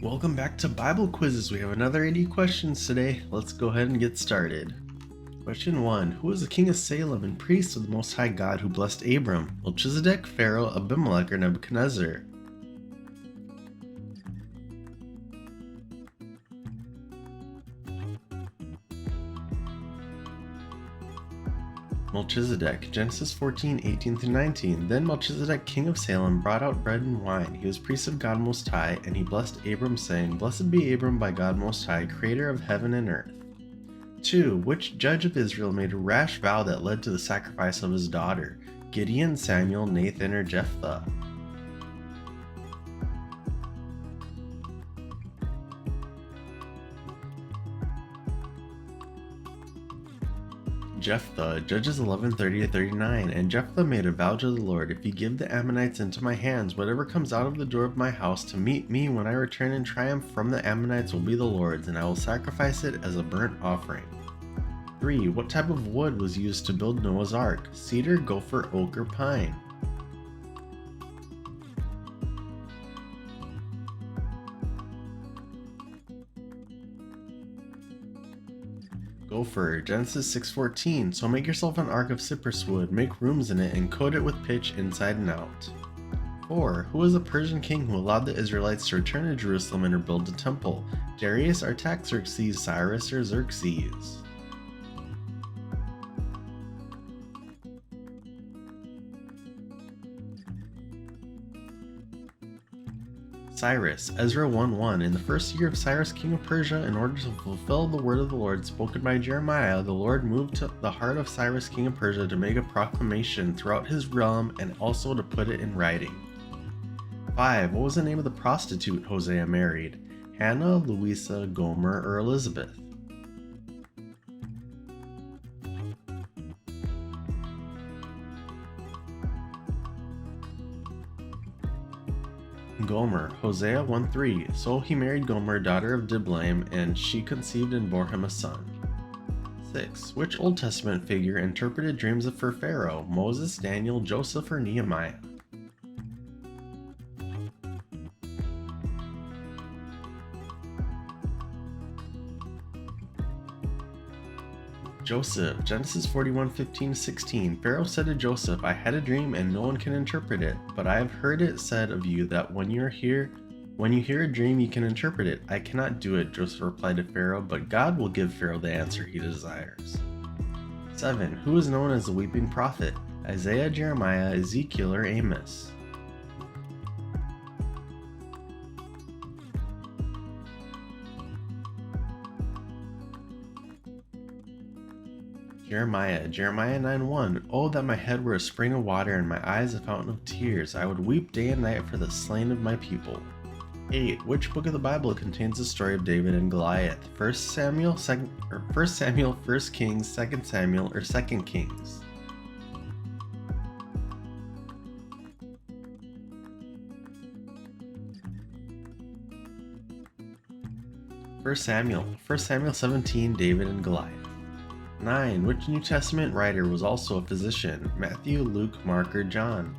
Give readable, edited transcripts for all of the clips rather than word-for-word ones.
Welcome back to Bible Quizzes. We have another 80 questions today. Let's go ahead and get started. Question 1. Who was the king of Salem and priest of the Most High God who blessed Abram? Melchizedek, Pharaoh, Abimelech, or Nebuchadnezzar? Melchizedek, Genesis 14:18-19. Then Melchizedek, king of Salem, brought out bread and wine. He was priest of God Most High, and he blessed Abram, saying, Blessed be Abram by God Most High, creator of heaven and earth. 2. Which judge of Israel made a rash vow that led to the sacrifice of his daughter? Gideon, Samuel, Nathan, or Jephthah? Jephthah, Judges 11:30-39. And Jephthah made a vow to the Lord, If you give the Ammonites into my hands, whatever comes out of the door of my house to meet me when I return in triumph from the Ammonites will be the Lord's, and I will sacrifice it as a burnt offering. 3. What type of wood was used to build Noah's Ark? Cedar, gopher, oak, or pine? Gopher, Genesis 6:14. So make yourself an ark of cypress wood, make rooms in it, and coat it with pitch inside and out. 4. Who was the Persian king who allowed the Israelites to return to Jerusalem and rebuild the temple? Darius, Artaxerxes, Cyrus, or Xerxes? Cyrus, Ezra 1:1. In the first year of Cyrus, king of Persia, in order to fulfill the word of the Lord spoken by Jeremiah, the Lord moved to the heart of Cyrus, king of Persia, to make a proclamation throughout his realm and also to put it in writing. 5. What was the name of the prostitute Hosea married? Hannah, Louisa, Gomer, or Elizabeth? Gomer, Hosea 1:3. So he married Gomer, daughter of Diblaim, and she conceived and bore him a son. 6. Which Old Testament figure interpreted dreams for Pharaoh? Moses, Daniel, Joseph, or Nehemiah? Joseph, Genesis 41:15-16. Pharaoh said to Joseph, I had a dream and no one can interpret it, but I have heard it said of you that when you hear a dream you can interpret it. I cannot do it, Joseph replied to Pharaoh, but God will give Pharaoh the answer he desires. 7. Who is known as the weeping prophet? Isaiah, Jeremiah, Ezekiel, or Amos? Jeremiah 9:1. Oh, that my head were a spring of water and my eyes a fountain of tears. I would weep day and night for the slain of my people. 8. Which book of the Bible contains the story of David and Goliath? 1 Samuel, 1 Kings, 2 Samuel, or 2 Kings? First Samuel 17, David and Goliath. 9. Which New Testament writer was also a physician? Matthew, Luke, Mark, or John?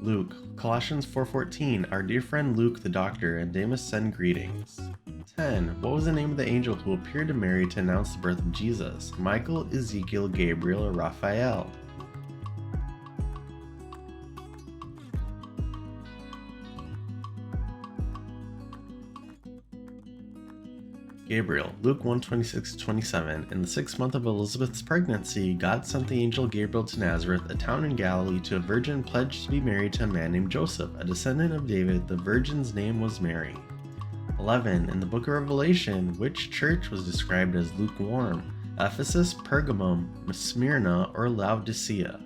Luke. Colossians 4:14. Our dear friend Luke the doctor and Demas send greetings. 10. What was the name of the angel who appeared to Mary to announce the birth of Jesus? Michael, Ezekiel, Gabriel, or Raphael? Gabriel, Luke 1:26-27. In the 6th month of Elizabeth's pregnancy, God sent the angel Gabriel to Nazareth, a town in Galilee, to a virgin pledged to be married to a man named Joseph, a descendant of David. The virgin's name was Mary. 11. In the book of Revelation, which church was described as lukewarm? Ephesus, Pergamum, Smyrna, or Laodicea?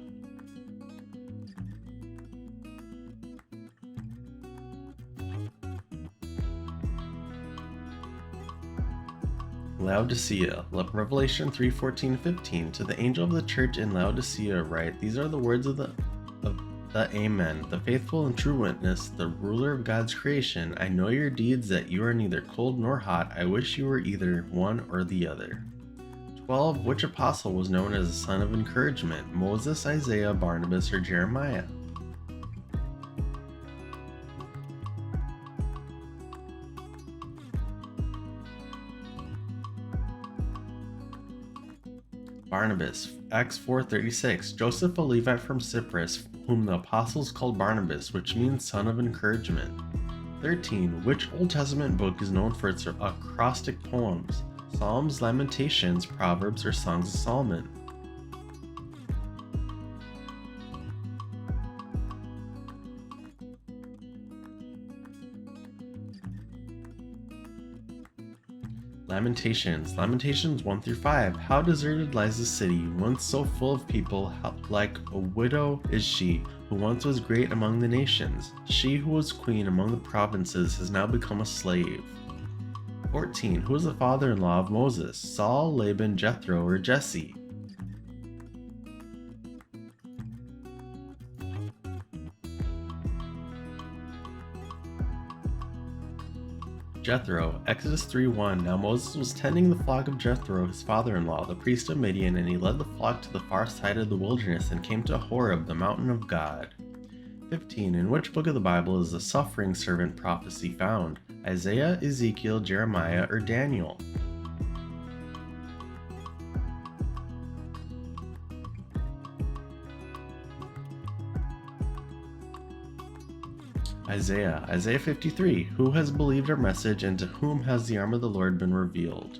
Laodicea, Revelation 3:14-15. To the angel of the church in Laodicea write, These are the words of the Amen, the faithful and true witness, the ruler of God's creation. I know your deeds, that you are neither cold nor hot. I wish you were either one or the other. 12. Which apostle was known as a son of encouragement? Moses, Isaiah, Barnabas, or Jeremiah? Barnabas. Acts 4:36. Joseph, a Levite from Cyprus, whom the apostles called Barnabas, which means son of encouragement. 13. Which Old Testament book is known for its acrostic poems? Psalms, Lamentations, Proverbs, or Songs of Solomon? Lamentations. Lamentations 1 through 5. How deserted lies the city, once so full of people, how like a widow is she, who once was great among the nations. She who was queen among the provinces has now become a slave. 14. Who is the father-in-law of Moses? Saul, Laban, Jethro, or Jesse? Jethro. Exodus 3:1. Now Moses was tending the flock of Jethro, his father-in-law, the priest of Midian, and he led the flock to the far side of the wilderness and came to Horeb, the mountain of God. 15. In which book of the Bible is the suffering servant prophecy found? Isaiah, Ezekiel, Jeremiah, or Daniel? Isaiah. Isaiah 53. Who has believed our message, and to whom has the arm of the Lord been revealed?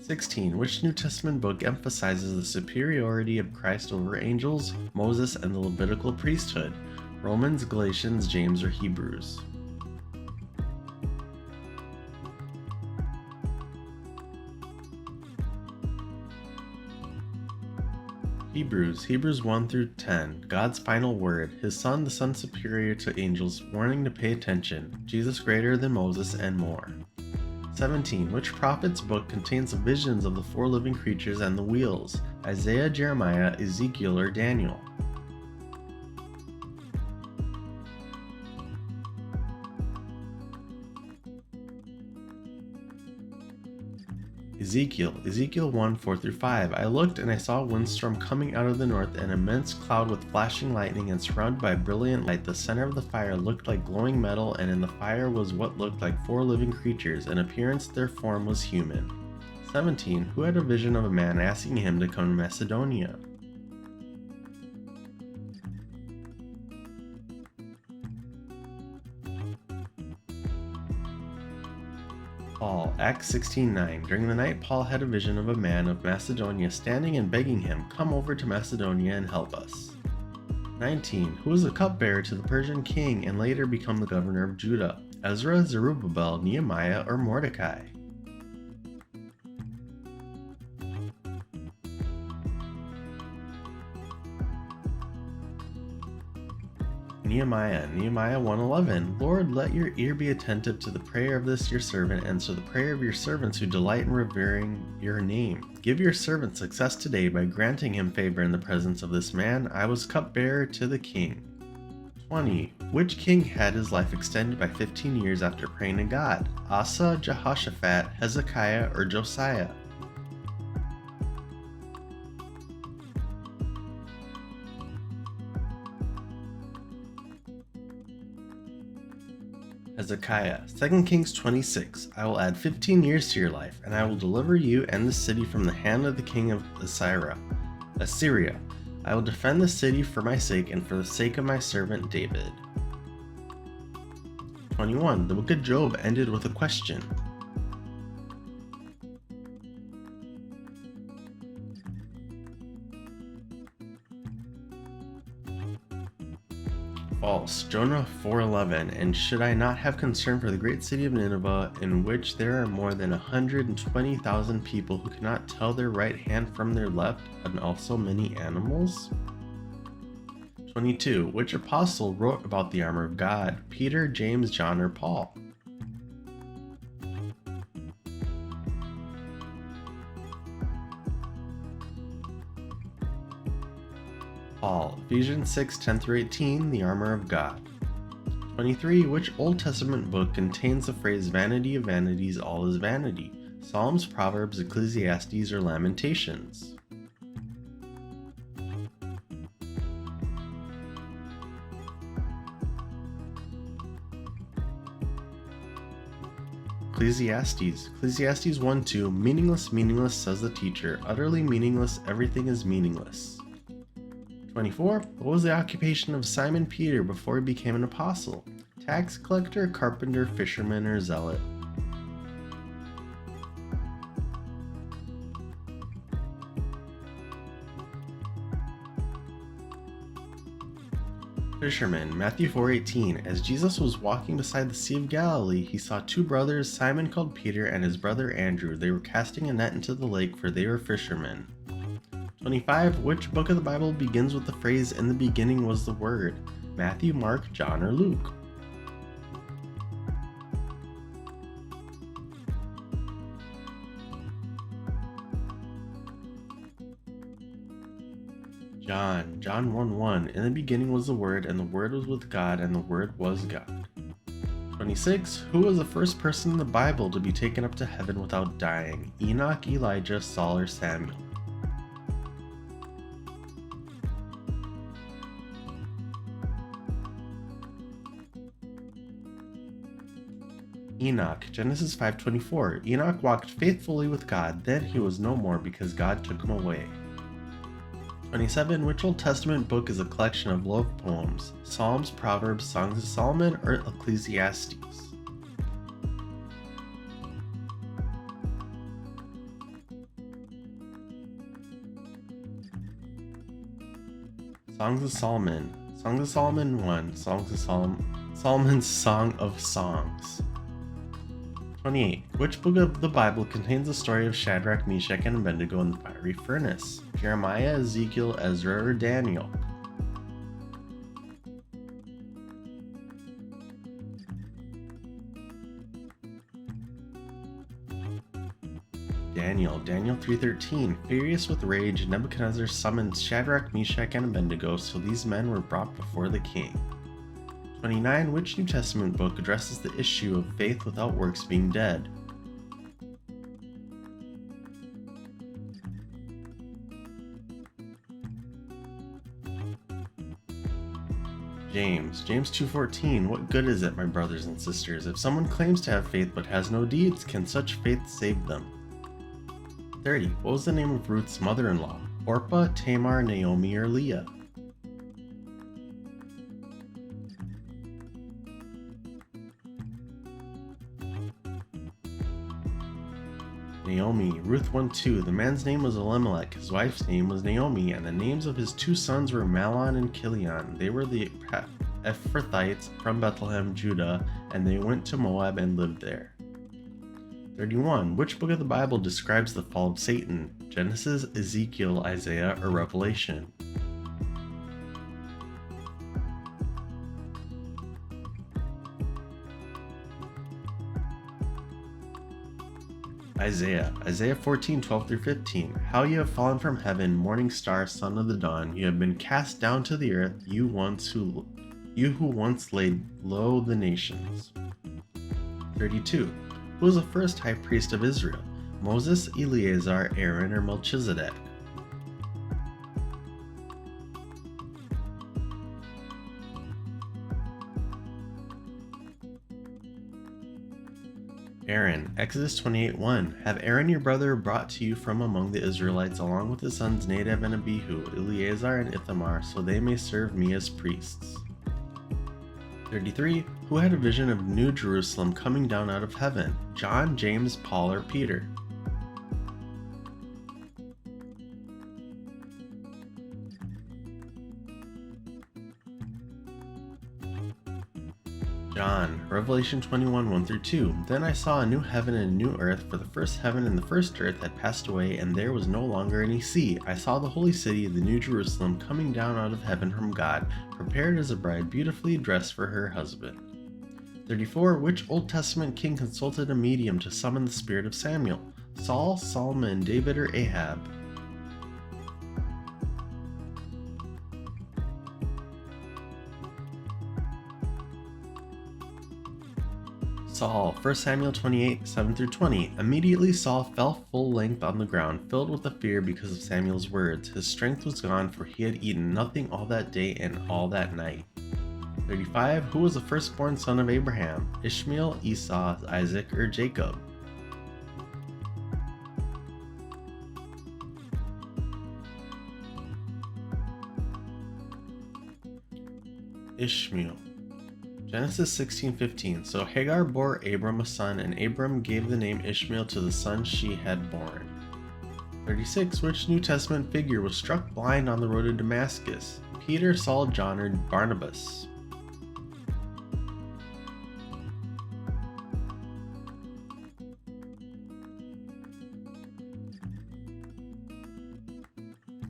16. Which New Testament book emphasizes the superiority of Christ over angels, Moses, and the Levitical priesthood? Romans, Galatians, James, or Hebrews? Hebrews 1 through 10. God's final word. His son, the son superior to angels, warning to pay attention. Jesus greater than Moses, and more. 17. Which prophet's book contains the visions of the four living creatures and the wheels? Isaiah, Jeremiah, Ezekiel, or Daniel? Ezekiel 1 4 through 5. I looked, and I saw a windstorm coming out of the north, an immense cloud with flashing lightning, and surrounded by brilliant light. The center of the fire looked like glowing metal, and in the fire was what looked like four living creatures. In appearance, their form was human. 17. Who had a vision of a man asking him to come to Macedonia? Paul. Acts 16:9. During the night, Paul had a vision of a man of Macedonia standing and begging him, "Come over to Macedonia and help us." 19. Who was the cupbearer to the Persian king and later become the governor of Judah? Ezra, Zerubbabel, Nehemiah, or Mordecai? Nehemiah 1:11. Lord, let your ear be attentive to the prayer of this your servant, and to the prayer of your servants who delight in revering your name. Give your servant success today by granting him favor in the presence of this man. I was cupbearer to the king. 20. Which king had his life extended by 15 years after praying to God? Asa, Jehoshaphat, Hezekiah, or Josiah? Hezekiah. 2 Kings 26. I will add 15 years to your life, and I will deliver you and the city from the hand of the king of Assyria. I will defend the city for my sake and for the sake of my servant David. 21. The book of Job ended with a question. False. Jonah 4:11. And should I not have concern for the great city of Nineveh, in which there are more than 120,000 people who cannot tell their right hand from their left, and also many animals? 22. Which apostle wrote about the armor of God? Peter, James, John, or Paul? Paul. Ephesians 6:10-18. The armor of God. 23. Which Old Testament book contains the phrase vanity of vanities, all is vanity? Psalms, Proverbs, Ecclesiastes, or Lamentations? Ecclesiastes. Ecclesiastes 1:2. Meaningless, meaningless, says the teacher. Utterly meaningless, everything is meaningless. 24. What was the occupation of Simon Peter before he became an apostle? Tax collector, carpenter, fisherman, or zealot? Fisherman. Matthew 4:18. As Jesus was walking beside the Sea of Galilee, he saw two brothers, Simon called Peter and his brother Andrew. They were casting a net into the lake, for they were fishermen. 25. Which book of the Bible begins with the phrase, "In the beginning was the Word"? Matthew, Mark, John, or Luke? John 1:1. In the beginning was the Word, and the Word was with God, and the Word was God. 26. Who was the first person in the Bible to be taken up to heaven without dying? Enoch, Elijah, Saul, or Samuel? Enoch. Genesis 5:24. Enoch walked faithfully with God, then he was no more because God took him away. 27. Which Old Testament book is a collection of love poems? Psalms, Proverbs, Songs of Solomon, or Ecclesiastes? Songs of Solomon. Songs of Solomon 1. Solomon's Song of Songs. 28. Which book of the Bible contains the story of Shadrach, Meshach, and Abednego in the fiery furnace? Jeremiah, Ezekiel, Ezra, or Daniel? Daniel 3:13. Furious with rage, Nebuchadnezzar summoned Shadrach, Meshach, and Abednego, so these men were brought before the king. 29. Which New Testament book addresses the issue of faith without works being dead? James 2:14. What good is it, my brothers and sisters, if someone claims to have faith but has no deeds? Can such faith save them? 30. What was the name of Ruth's mother-in-law? Orpah, Tamar, Naomi, or Leah? Naomi. Ruth 1:2. The man's name was Elimelech, his wife's name was Naomi, and the names of his two sons were Mahlon and Chilion. They were the Ephrathites from Bethlehem, Judah, and they went to Moab and lived there. 31. Which book of the Bible describes the fall of Satan? Genesis, Ezekiel, Isaiah, or Revelation? Isaiah 14:12-15. How you have fallen from heaven, morning star, son of the dawn. You have been cast down to the earth, you who once laid low the nations. 32. Who was the first high priest of Israel? Moses, Eleazar, Aaron, or Melchizedek? Aaron. Exodus 28:1. Have Aaron your brother brought to you from among the Israelites along with his sons Nadab and Abihu, Eleazar and Ithamar, so they may serve me as priests. 33. Who had a vision of New Jerusalem coming down out of heaven? John, James, Paul, or Peter? John. Revelation 21:1-2. Then I saw a new heaven and a new earth, for the first heaven and the first earth had passed away, and there was no longer any sea. I saw the holy city, the New Jerusalem, coming down out of heaven from God, prepared as a bride beautifully dressed for her husband. 34. Which Old Testament king consulted a medium to summon the spirit of Samuel? Saul, Solomon, David, or Ahab? Saul, 1 Samuel 28, 7 through 20. Immediately Saul fell full length on the ground, filled with a fear because of Samuel's words. His strength was gone, for he had eaten nothing all that day and all that night. 35. Who was the firstborn son of Abraham? Ishmael, Esau, Isaac, or Jacob? Ishmael. Genesis 16:15. So Hagar bore Abram a son, and Abram gave the name Ishmael to the son she had born. 36. Which New Testament figure was struck blind on the road to Damascus? Peter, Saul, John, or Barnabas?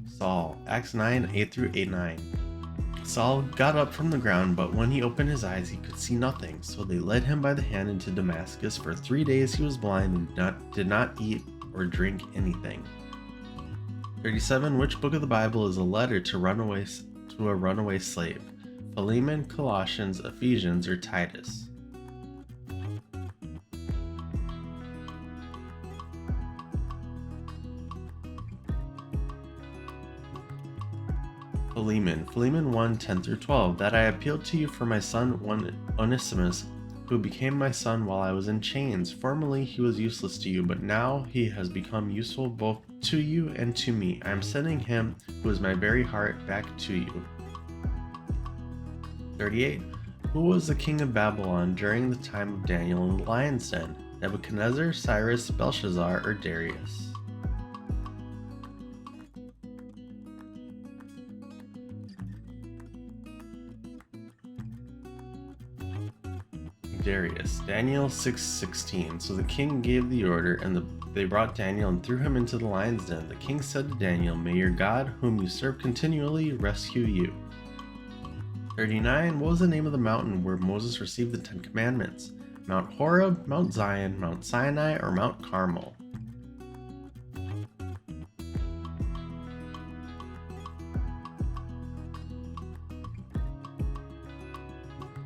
Saul. Acts 9, 8 through 8-9. Saul got up from the ground, but when he opened his eyes he could see nothing. So they led him by the hand into Damascus. For 3 days he was blind and did not eat or drink anything. 37. Which book of the Bible is a letter to a runaway slave? Philemon, Colossians, Ephesians, or Titus? Philemon 1, 10 through 12. That I appealed to you for my son Onesimus, who became my son while I was in chains. Formerly he was useless to you, but now he has become useful both to you and to me. I am sending him, who is my very heart, back to you. 38. Who was the king of Babylon during the time of Daniel in the lion's den? Nebuchadnezzar, Cyrus, Belshazzar, or Darius? Darius. Daniel 6:16. So the king gave the order, and they brought Daniel and threw him into the lion's den. The king said to Daniel, "May your God, whom you serve continually, rescue you." 39. What was the name of the mountain where Moses received the 10 Commandments? Mount Horeb, Mount Zion, Mount Sinai, or Mount Carmel?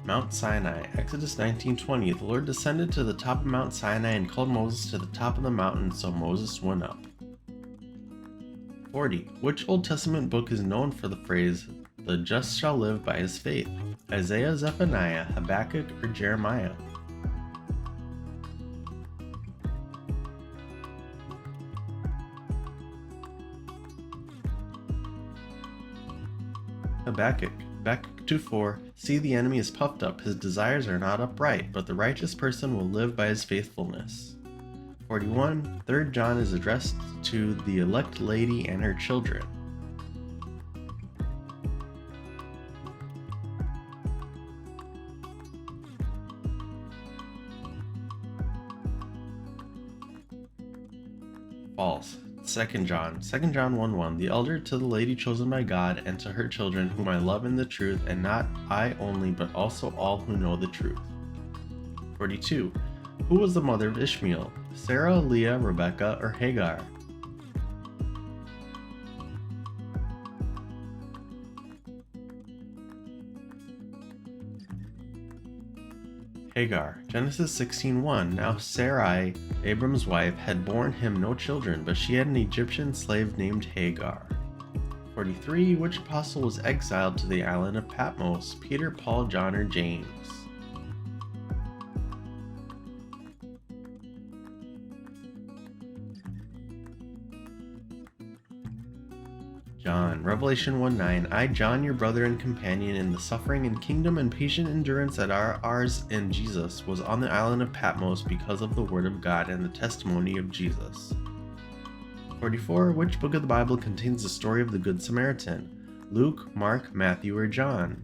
Mount Sinai. Exodus 19:20. The Lord descended to the top of Mount Sinai and called Moses to the top of the mountain, so Moses went up. 40. Which Old Testament book is known for the phrase, "The just shall live by his faith"? Isaiah, Zephaniah, Habakkuk, or Jeremiah? Habakkuk. Habakkuk 2:4. See, the enemy is puffed up, his desires are not upright, but the righteous person will live by his faithfulness. 41. 3 John is addressed to the elect lady and her children. False. 2 John. 2 John 1:1. The elder to the lady chosen by God, and to her children, whom I love in the truth, and not I only, but also all who know the truth. 42. Who was the mother of Ishmael? Sarah, Leah, Rebecca, or Hagar? Hagar. Genesis 16:1. Now Sarai, Abram's wife, had borne him no children, but she had an Egyptian slave named Hagar. 43. Which apostle was exiled to the island of Patmos? Peter, Paul, John, or James? John. Revelation 1:9. I, John, your brother and companion in the suffering and kingdom and patient endurance that are ours in Jesus, was on the island of Patmos because of the word of God and the testimony of Jesus. 44. Which book of the Bible contains the story of the Good Samaritan? Luke, Mark, Matthew, or John?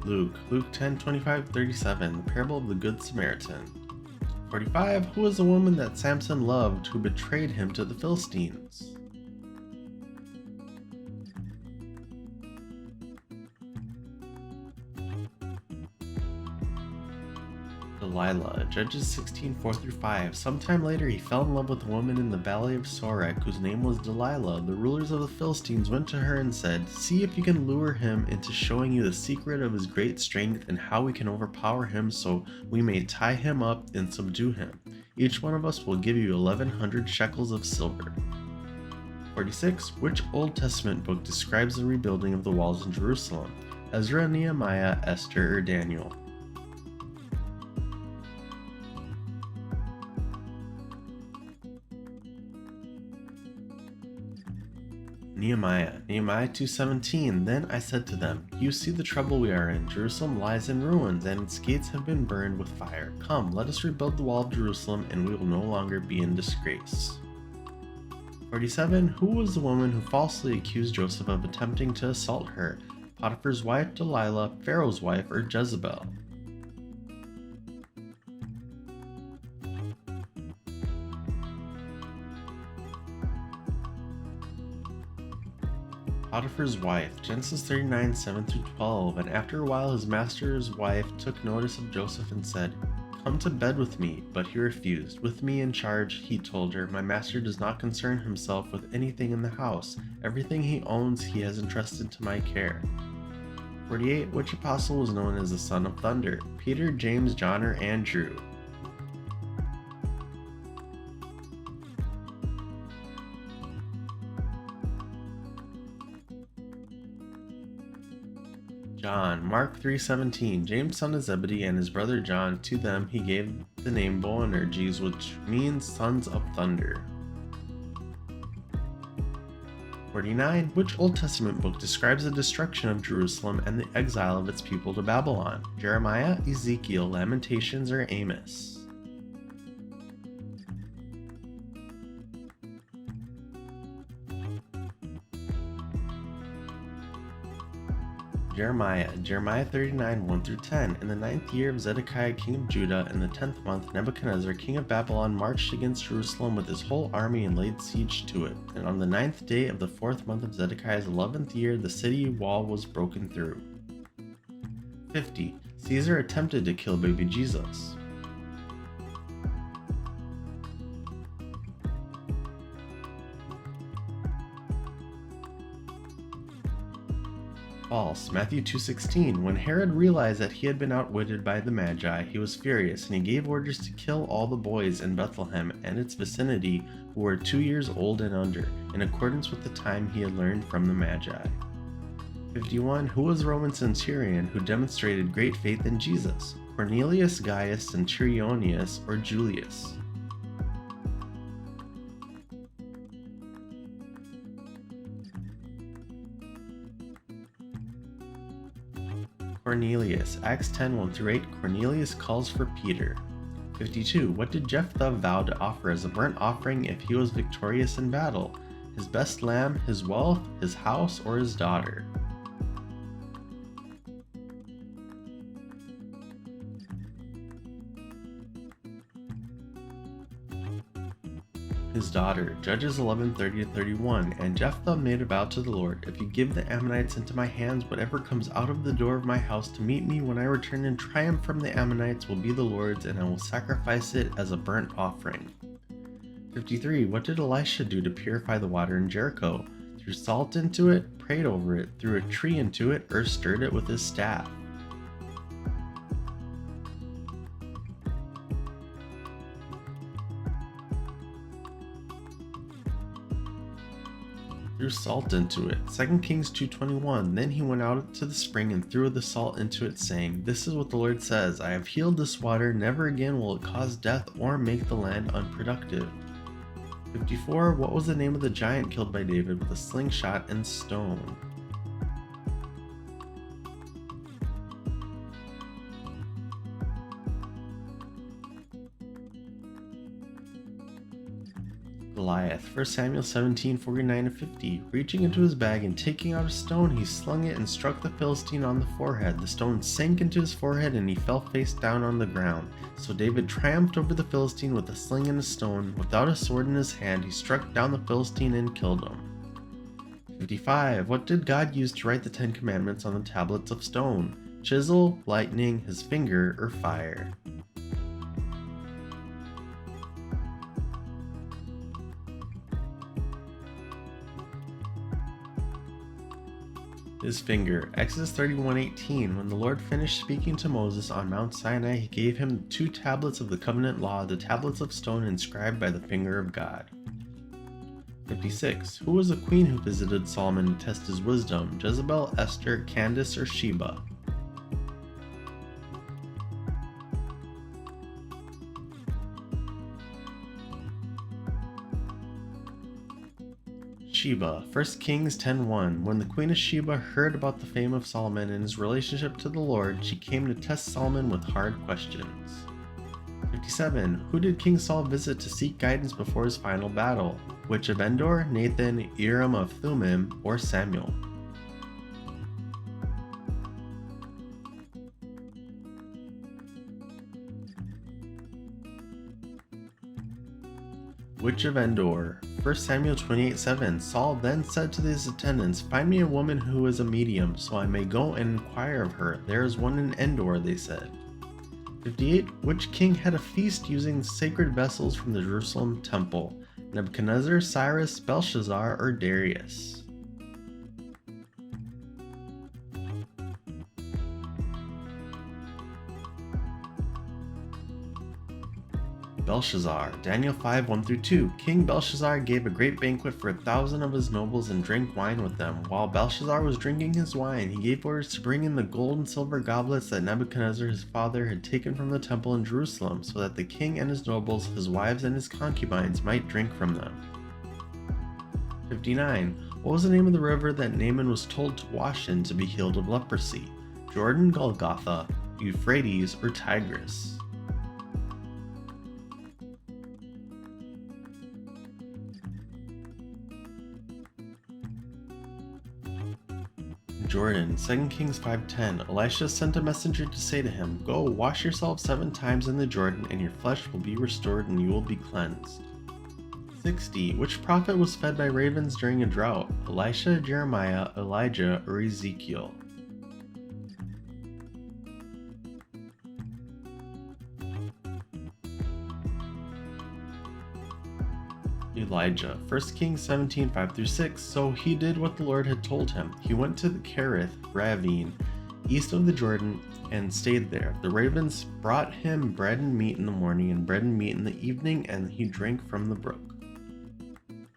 Luke. Luke 10:25-37. The parable of the Good Samaritan. 45. Who was the woman that Samson loved who betrayed him to the Philistines? Delilah, Judges 16, 4-5. Sometime later, he fell in love with a woman in the valley of Sorek whose name was Delilah. The rulers of the Philistines went to her and said, "See if you can lure him into showing you the secret of his great strength and how we can overpower him so we may tie him up and subdue him. Each one of us will give you 1,100 shekels of silver." 46. Which Old Testament book describes the rebuilding of the walls in Jerusalem? Ezra, Nehemiah, Esther, or Daniel? Nehemiah 2:17. Then I said to them, "You see the trouble we are in. Jerusalem lies in ruins, and its gates have been burned with fire. Come, let us rebuild the wall of Jerusalem, and we will no longer be in disgrace." 47. Who was the woman who falsely accused Joseph of attempting to assault her? Potiphar's wife, Delilah, Pharaoh's wife, or Jezebel? Potiphar's wife, Genesis 39, 7-12. And after a while his master's wife took notice of Joseph and said, "Come to bed with me," but he refused. "With me in charge," he told her, "my master does not concern himself with anything in the house. Everything he owns he has entrusted to my care." 48. Which apostle was known as the son of thunder? Peter, James, John, or Andrew? John, Mark 3:17. James, son of Zebedee, and his brother John, to them he gave the name Boanerges, which means sons of thunder. 49. Which Old Testament book describes the destruction of Jerusalem and the exile of its people to Babylon? Jeremiah, Ezekiel, Lamentations, or Amos? Jeremiah 39, 1-10. In the 9th year of Zedekiah king of Judah, in the 10th month, Nebuchadnezzar king of Babylon marched against Jerusalem with his whole army and laid siege to it. And on the 9th day of the 4th month of Zedekiah's 11th year, the city wall was broken through. 50. Caesar attempted to kill baby Jesus. False. Matthew 2:16. When Herod realized that he had been outwitted by the Magi, he was furious, and he gave orders to kill all the boys in Bethlehem and its vicinity who were 2 years old and under, in accordance with the time he had learned from the Magi. 51. Who was the Roman centurion who demonstrated great faith in Jesus? Cornelius, Gaius, Centurionius, or Julius? Cornelius, Acts 10, 1-8. Cornelius calls for Peter. 52. What did Jephthah vow to offer as a burnt offering if he was victorious in battle? His best lamb, his wealth, his house, or his daughter? His daughter. Judges 11:30-31. And Jephthah made a vow to the Lord, "If you give the Ammonites into my hands, whatever comes out of the door of my house to meet me when I return in triumph from the Ammonites will be the Lord's, and I will sacrifice it as a burnt offering." 53. What did Elisha do to purify the water in Jericho? Threw salt into it, prayed over it, threw a tree into it, or stirred it with his staff? Threw salt into it. 2 Kings 2:21. Then he went out to the spring and threw the salt into it, saying, "This is what the Lord says, I have healed this water, never again will it cause death or make the land unproductive." 54. What was the name of the giant killed by David with a slingshot and stone? Goliath. 1 Samuel 17:49-50. Reaching into his bag and taking out a stone, he slung it and struck the Philistine on the forehead. The stone sank into his forehead and he fell face down on the ground. So David triumphed over the Philistine with a sling and a stone. Without a sword in his hand, he struck down the Philistine and killed him. 55. What did God use to write the 10 Commandments on the tablets of stone? Chisel, lightning, his finger, or fire? His finger. Exodus 31:18. When the Lord finished speaking to Moses on Mount Sinai, he gave him 2 tablets of the covenant law, the tablets of stone inscribed by the finger of God. 56. Who was a queen who visited Solomon to test his wisdom? Jezebel, Esther, Candace, or Sheba? Sheba. 1 Kings 10:1. When the queen of Sheba heard about the fame of Solomon and his relationship to the Lord, she came to test Solomon with hard questions. 57. Who did King Saul visit to seek guidance before his final battle? Which of Endor, Nathan, Urim of Thummim, or Samuel? Which of Endor? 1 Samuel 28:7. Saul then said to his attendants, "Find me a woman who is a medium, so I may go and inquire of her. There is one in Endor," they said. 58. Which king had a feast using sacred vessels from the Jerusalem temple? Nebuchadnezzar, Cyrus, Belshazzar, or Darius? Belshazzar. Daniel 5:1-2. King Belshazzar gave a great banquet for 1,000 of his nobles and drank wine with them. While Belshazzar was drinking his wine, he gave orders to bring in the gold and silver goblets that Nebuchadnezzar his father had taken from the temple in Jerusalem, so that the king and his nobles, his wives and his concubines might drink from them. 59. What was the name of the river that Naaman was told to wash in to be healed of leprosy? Jordan, Golgotha, Euphrates, or Tigris? Jordan. 2 Kings 5:10. Elisha sent a messenger to say to him, "Go, wash yourself 7 times in the Jordan, and your flesh will be restored and you will be cleansed." 60. Which prophet was fed by ravens during a drought? Elisha, Jeremiah, Elijah, or Ezekiel? Elijah. 1 Kings 17:5-6. So he did what the Lord had told him. He went to the Kerith ravine, east of the Jordan, and stayed there. The ravens brought him bread and meat in the morning and bread and meat in the evening, and he drank from the brook.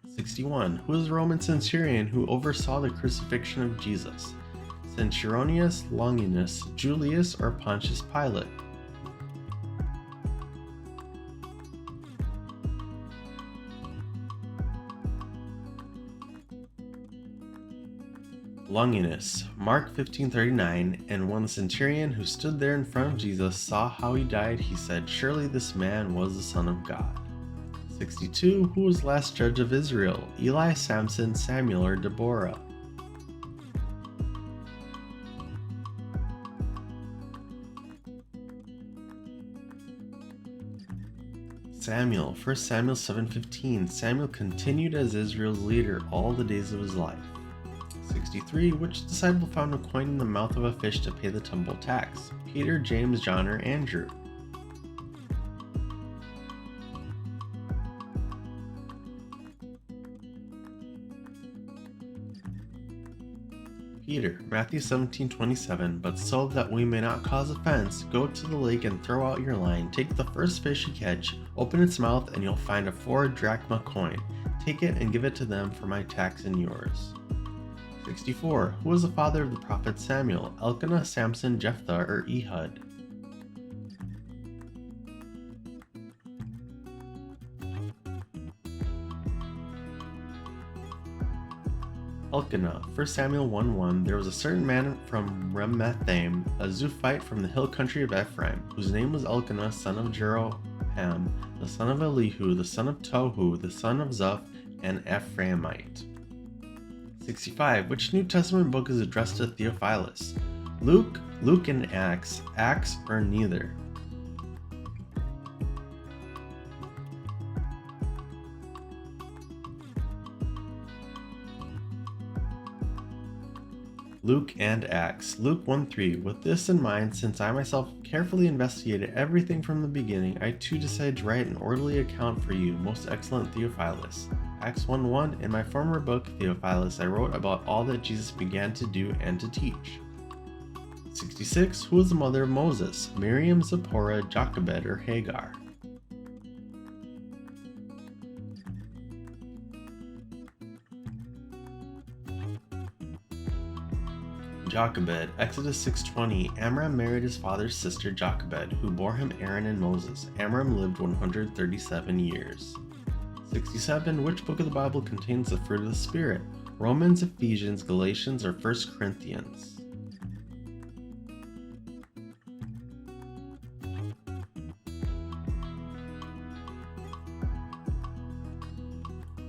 61. Who was the Roman centurion who oversaw the crucifixion of Jesus? Centurionius, Longinus, Julius, or Pontius Pilate? Longinus. Mark 15:39. And when the centurion who stood there in front of Jesus saw how he died, he said, "Surely this man was the Son of God." 62. Who was last judge of Israel? Eli, Samson, Samuel, or Deborah? Samuel. 1 Samuel 7:15. Samuel continued as Israel's leader all the days of his life. 63. Which disciple found a coin in the mouth of a fish to pay the temple tax? Peter, James, John, or Andrew? Peter. Matthew 17:27. But so that we may not cause offense, go to the lake and throw out your line. Take the first fish you catch, open its mouth, and you'll find a 4-drachma coin. Take it and give it to them for my tax and yours. 64. Who was the father of the prophet Samuel? Elkanah, Samson, Jephthah, or Ehud? Elkanah. 1 Samuel 1:1. There was a certain man from Ramathaim, a Zuphite from the hill country of Ephraim, whose name was Elkanah, son of Jeroham, the son of Elihu, the son of Tohu, the son of Zuph, an Ephraimite. 65. Which New Testament book is addressed to Theophilus? Luke, Luke and Acts, or neither? Luke and Acts. Luke 1:3. With this in mind, since I myself carefully investigated everything from the beginning, I too decided to write an orderly account for you, most excellent Theophilus. Acts 1:1, in my former book, Theophilus, I wrote about all that Jesus began to do and to teach. 66. Who was the mother of Moses? Miriam, Zipporah, Jochebed, or Hagar? Jochebed. Exodus 6:20. Amram married his father's sister Jochebed, who bore him Aaron and Moses. Amram lived 137 years. 67. Which book of the Bible contains the fruit of the Spirit? Romans, Ephesians, Galatians, or 1 Corinthians?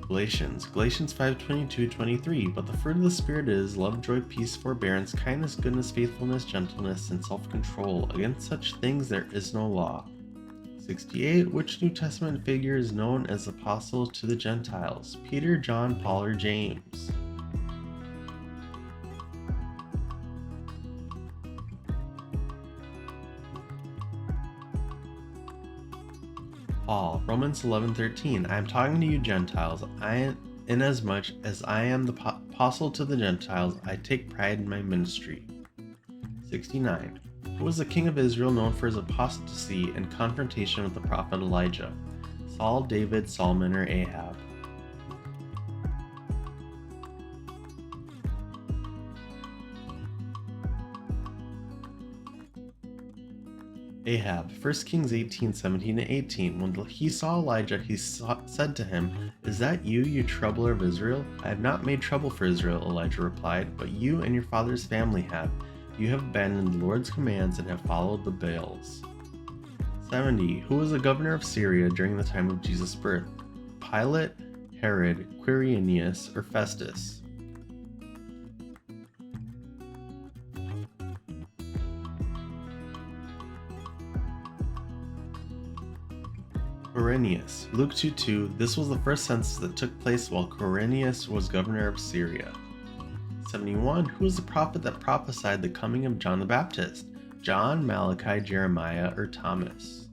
Galatians 5:22-23. But the fruit of the Spirit is love, joy, peace, forbearance, kindness, goodness, faithfulness, gentleness, and self-control. Against such things there is no law. 68. Which New Testament figure is known as apostle to the Gentiles? Peter, John, Paul, or James? Paul. Romans 11:13. I am talking to you Gentiles. Inasmuch as I am the apostle to the Gentiles, I take pride in my ministry. 69. Who was the king of Israel known for his apostasy and confrontation with the prophet Elijah? Saul, David, Solomon, or Ahab? Ahab. 1 Kings 18:17-18. When he saw Elijah, he said to him, Is that you, you troubler of Israel? I have not made trouble for Israel, Elijah replied, but you and your father's family have. You have abandoned the Lord's commands and have followed the Baals. 70. Who was the governor of Syria during the time of Jesus' birth? Pilate, Herod, Quirinius, or Festus? Quirinius. Luke 2:2. This was the first census that took place while Quirinius was governor of Syria. 71. Who was the prophet that prophesied the coming of John the Baptist? John, Malachi, Jeremiah, or Thomas?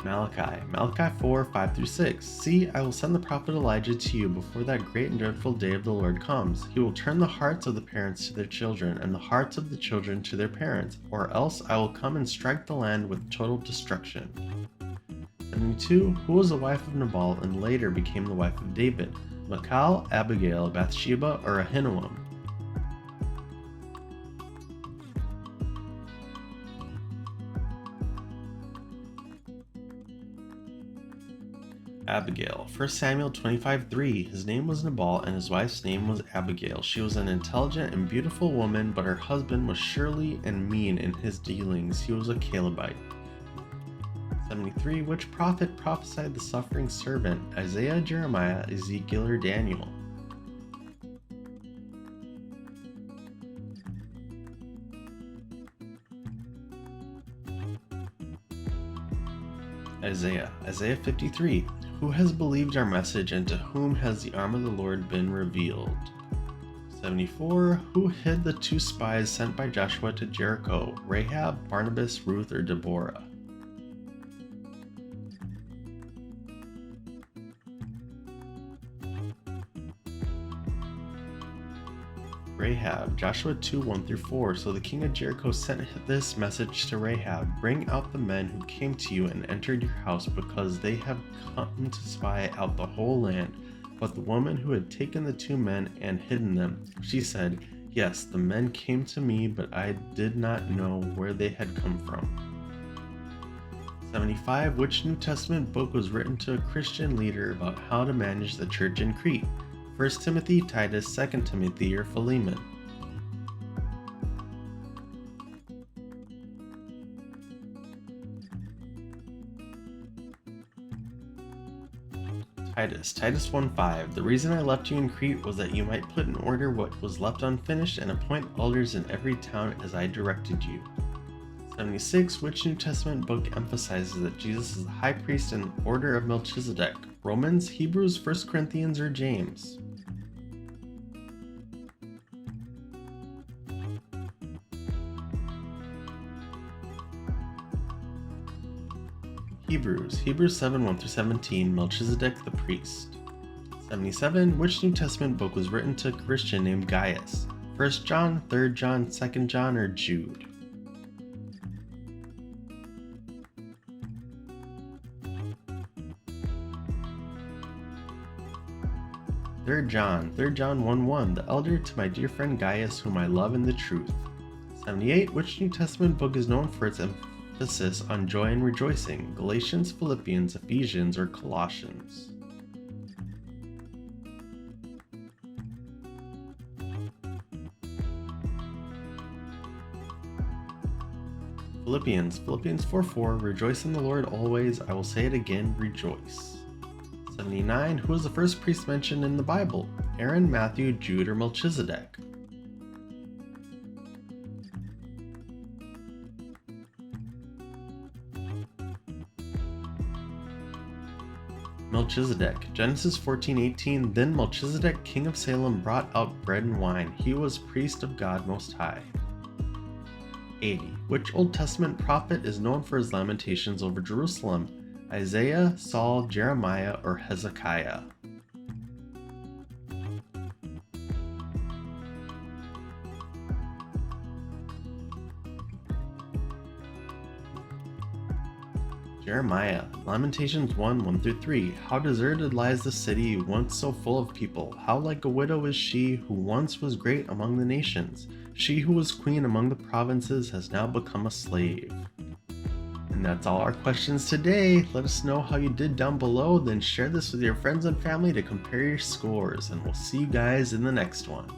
Malachi. Malachi 4:5-6. See, I will send the prophet Elijah to you before that great and dreadful day of the Lord comes. He will turn the hearts of the parents to their children, and the hearts of the children to their parents, or else I will come and strike the land with total destruction. 72. Who was the wife of Nabal and later became the wife of David? Michal, Abigail, Bathsheba, or Ahinoam? Abigail. 1 Samuel 25:3. His name was Nabal and his wife's name was Abigail. She was an intelligent and beautiful woman, but her husband was surly and mean in his dealings. He was a Calebite. 73. Which prophet prophesied the suffering servant? Isaiah, Jeremiah, Ezekiel, or Daniel? Isaiah. Isaiah 53. Who has believed our message, and to whom has the arm of the Lord been revealed? 74. Who hid the two spies sent by Joshua to Jericho? Rahab, Barnabas, Ruth, or Deborah? Rahab. Joshua 2:1-4. So the king of Jericho sent this message to Rahab: Bring out the men who came to you and entered your house, because they have come to spy out the whole land. But the woman who had taken the two men and hidden them, she said, Yes, the men came to me, but I did not know where they had come from. 75. Which New Testament book was written to a Christian leader about how to manage the church in Crete? 1 Timothy, Titus, 2 Timothy, or Philemon? Titus 1:5. The reason I left you in Crete was that you might put in order what was left unfinished and appoint elders in every town as I directed you. 76. Which New Testament book emphasizes that Jesus is the high priest in the order of Melchizedek? Romans, Hebrews, 1 Corinthians, or James? Hebrews 7 1 through 17, Melchizedek the priest. 77. Which New Testament book was written to a Christian named Gaius? 1 John, 3 John, 2 John, or Jude? Third John 1:1, the elder to my dear friend Gaius, whom I love in the truth. 78. Which New Testament book is known for its emphasis on joy and rejoicing? Galatians, Philippians, Ephesians, or Colossians? Philippians 4:4, rejoice in the Lord always, I will say it again, rejoice. 79. Who was the first priest mentioned in the Bible? Aaron, Matthew, Jude, or Melchizedek? Melchizedek. Genesis 14:18, then Melchizedek, king of Salem, brought out bread and wine. He was priest of God Most High. 80. Which Old Testament prophet is known for his lamentations over Jerusalem? Isaiah, Saul, Jeremiah, or Hezekiah? Jeremiah. Lamentations 1 through 3. How deserted lies the city, once so full of people. How like a widow is she, who once was great among the nations. She who was queen among the provinces has now become a slave. And that's all our questions today. Let us know how you did down below, then share this with your friends and family to compare your scores, and we'll see you guys in the next one.